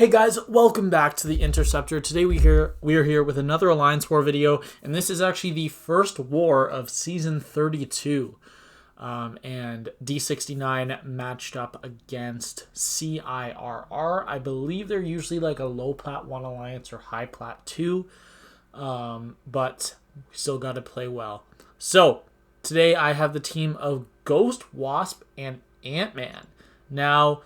Hey guys, welcome back to the Interceptor. Today we are here with another Alliance War video, and this is actually the first war of Season 32. And D69 matched up against CIRR. I believe they're usually like a low plat 1 alliance or high plat 2, but we still got to play well. So today I have the team of Ghost, Wasp, and Ant-Man. Now,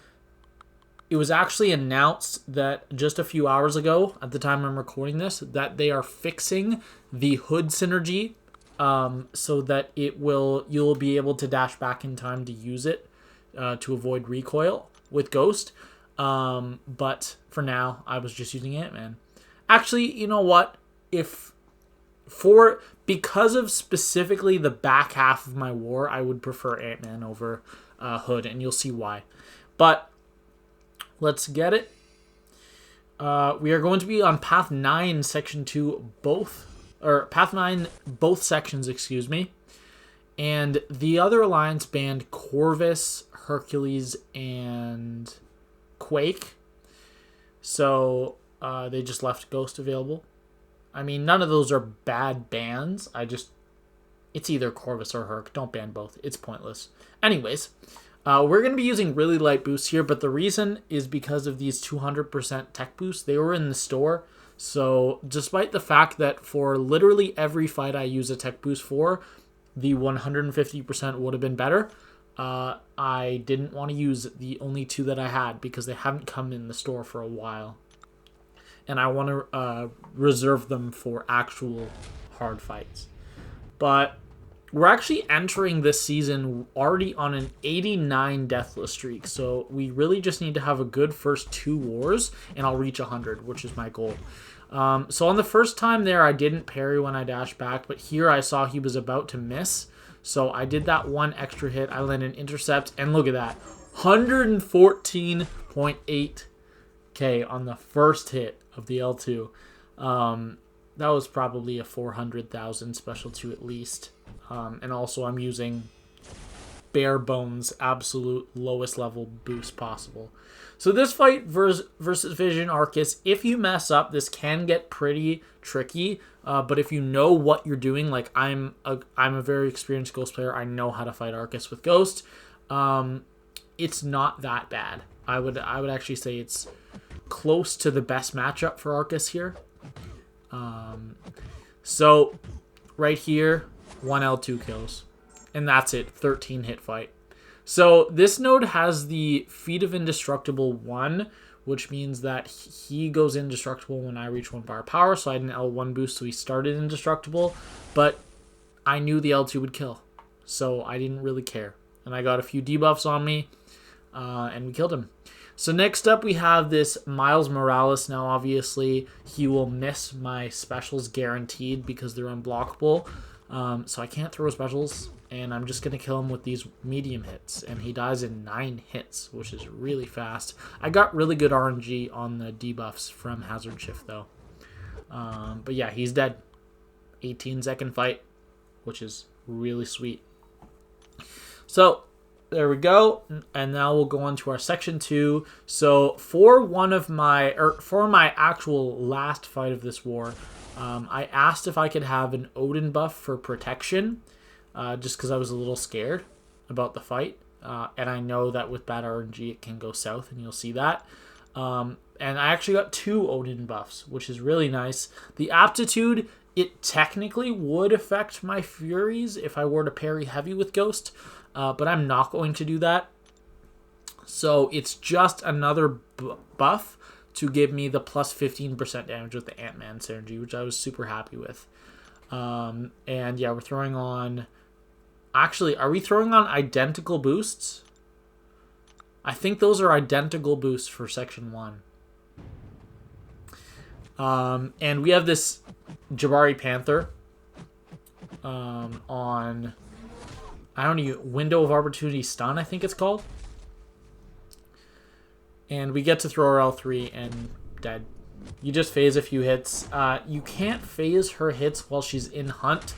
it was actually announced that just a few hours ago, at the time I'm recording this, that they are fixing the hood synergy, so that you'll be able to dash back in time to use it to avoid recoil with Ghost. But for now, I was just using Ant-Man. Actually, you know what? Because of specifically the back half of my war, I would prefer Ant-Man over Hood, and you'll see why. But let's get it. We are going to be on Path 9, Section 2, Path 9, both sections, excuse me. And the other alliance banned Corvus, Hercules, and Quake. So they just left Ghost available. I mean, none of those are bad bans. It's either Corvus or Herc. Don't ban both. It's pointless. Anyways, we're going to be using really light boosts here, but the reason is because of these 200% tech boosts. They were in the store, so despite the fact that for literally every fight I use a tech boost for, the 150% would have been better, I didn't want to use the only two that I had because they haven't come in the store for a while. And I want to reserve them for actual hard fights. But we're actually entering this season already on an 89 Deathless streak, so we really just need to have a good first 2 wars, and I'll reach 100, which is my goal. So on the first time there, I didn't parry when I dashed back, but here I saw he was about to miss, so I did that one extra hit. I landed an intercept, and look at that, 114.8k on the first hit of the L2. That was probably a 400,000 special 2 at least. And also I'm using bare bones, absolute lowest level boost possible. So this fight versus Vision Aarkus, if you mess up, this can get pretty tricky. But if you know what you're doing, like I'm a very experienced Ghost player, I know how to fight Aarkus with Ghost. It's not that bad. I would actually say it's close to the best matchup for Aarkus here. So right here, 1 L2 kills, and that's it. 13 hit fight. So this node has the Feat of Indestructible 1, which means that he goes indestructible when I reach 1 firepower. So I had an L1 boost, so he started indestructible, but I knew the L2 would kill, so I didn't really care. And I got a few debuffs on me, and we killed him. So next up we have this Miles Morales. Now obviously he will miss my specials guaranteed because they're unblockable. So I can't throw specials, and I'm just going to kill him with these medium hits. And he dies in 9 hits, which is really fast. I got really good RNG on the debuffs from Hazard Shift though. But yeah, he's dead. 18-second fight, which is really sweet. So there we go, and now we'll go on to our section 2. So for my actual last fight of this war, I asked if I could have an Odin buff for protection, just because I was a little scared about the fight, and I know that with bad RNG it can go south, and you'll see that. And I actually got 2 Odin buffs, which is really nice. The aptitude, it technically would affect my Furies if I were to parry heavy with Ghost, but I'm not going to do that. So it's just another buff to give me the plus 15% damage with the Ant-Man synergy, which I was super happy with. And yeah, we're throwing on... Actually, are we throwing on identical boosts? I think those are identical boosts for Section 1. And we have this Jabari Panther on... I don't know, Window of Opportunity Stun, I think it's called. And we get to throw our L3 and dead. You just phase a few hits. You can't phase her hits while she's in hunt,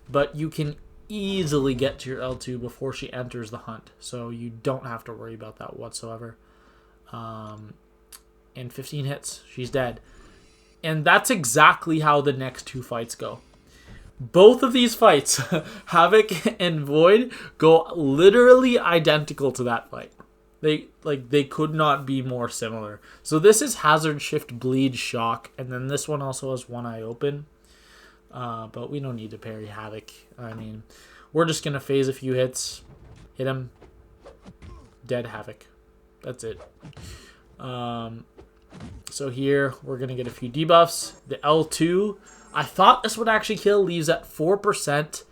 but you can easily get to your L2 before she enters the hunt. So you don't have to worry about that whatsoever. and 15 hits. She's dead. And that's exactly how the next two fights go. Both of these fights, Havok and Void, go literally identical to that fight. They could not be more similar. So this is Hazard, Shift, Bleed, Shock, and then this one also has one eye open. But we don't need to parry Havok. I mean, we're just gonna phase a few hits, hit him, dead Havok. That's it. So here we're gonna get a few debuffs. The L2, I thought this would actually kill, leaves at 4%.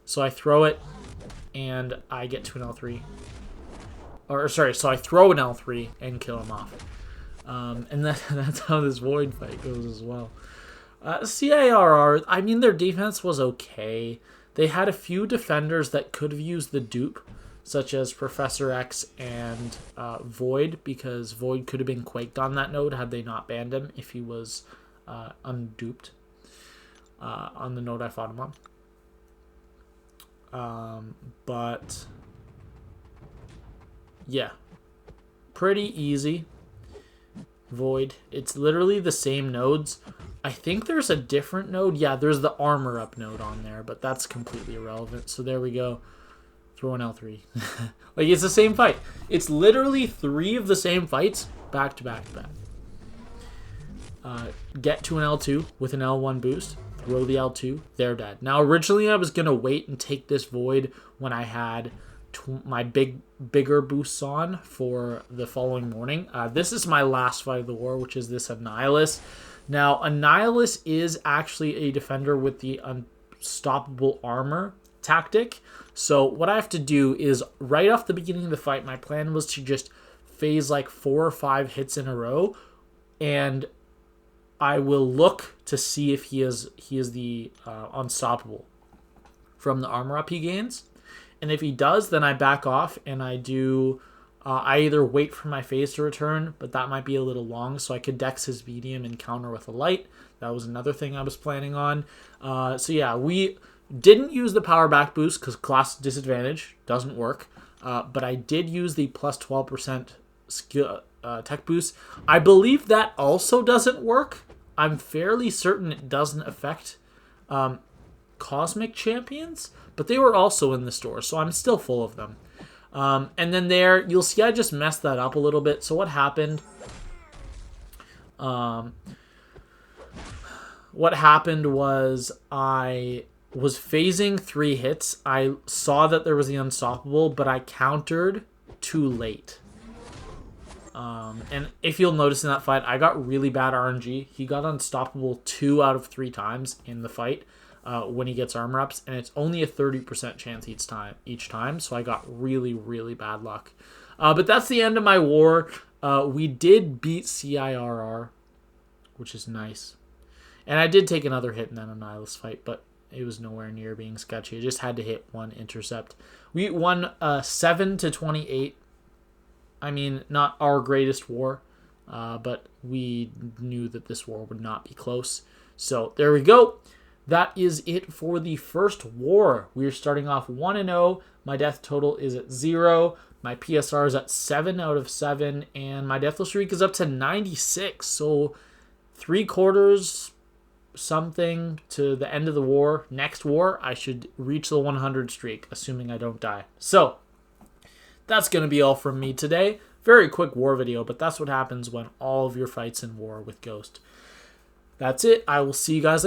So I throw it and I get to an L3. Or sorry, so I throw an L3 and kill him off. And that's how this Void fight goes as well. CIRR, I mean, their defense was okay. They had a few defenders that could have used the dupe, such as Professor X and Void, because Void could have been quaked on that node had they not banned him if he was unduped on the node I fought him on. But yeah, pretty easy. Void, it's literally the same nodes. I think there's a different node. Yeah, there's the armor up node on there, but that's completely irrelevant. So there we go. Throw an L3. Like, it's the same fight. It's literally 3 of the same fights back to back to back. Get to an L2 with an L1 boost. Throw the L2. They're dead. Now, originally I was going to wait and take this Void when I had my bigger boosts on for the following morning. This is my last fight of the war, which is this Annihilus. Now, Annihilus is actually a defender with the unstoppable armor tactic. So what I have to do is, right off the beginning of the fight, my plan was to just phase like 4 or 5 hits in a row, and I will look to see if he is the unstoppable from the armor up he gains. And if he does, then I back off and I do... I either wait for my phase to return, but that might be a little long, so I could dex his medium and counter with a light. That was another thing I was planning on. So yeah, we didn't use the power back boost because class disadvantage doesn't work. But I did use the plus 12% skill tech boost. I believe that also doesn't work. I'm fairly certain it doesn't affect Cosmic Champions, but they were also in the store, so I'm still full of them. And then there, you'll see I just messed that up a little bit. So what happened? What happened was I was phasing 3 hits. I saw that there was the unstoppable, but I countered too late. And if you'll notice in that fight, I got really bad RNG. He got unstoppable 2 out of 3 times in the fight. When he gets armor ups, and it's only a 30% chance each time, so I got really, really bad luck. But that's the end of my war. We did beat CIRR, which is nice. And I did take another hit in that Annihilus fight, but it was nowhere near being sketchy. I just had to hit 1 intercept. We won 7-28. I mean, not our greatest war, but we knew that this war would not be close. So there we go. That is it for the first war. We are starting off 1-0. My death total is at 0. My PSR is at 7 out of 7. And my deathless streak is up to 96. So 3/4 something to the end of the war. Next war, I should reach the 100 streak, assuming I don't die. So that's going to be all from me today. Very quick war video, but that's what happens when all of your fights in war with Ghost. That's it. I will see you guys later.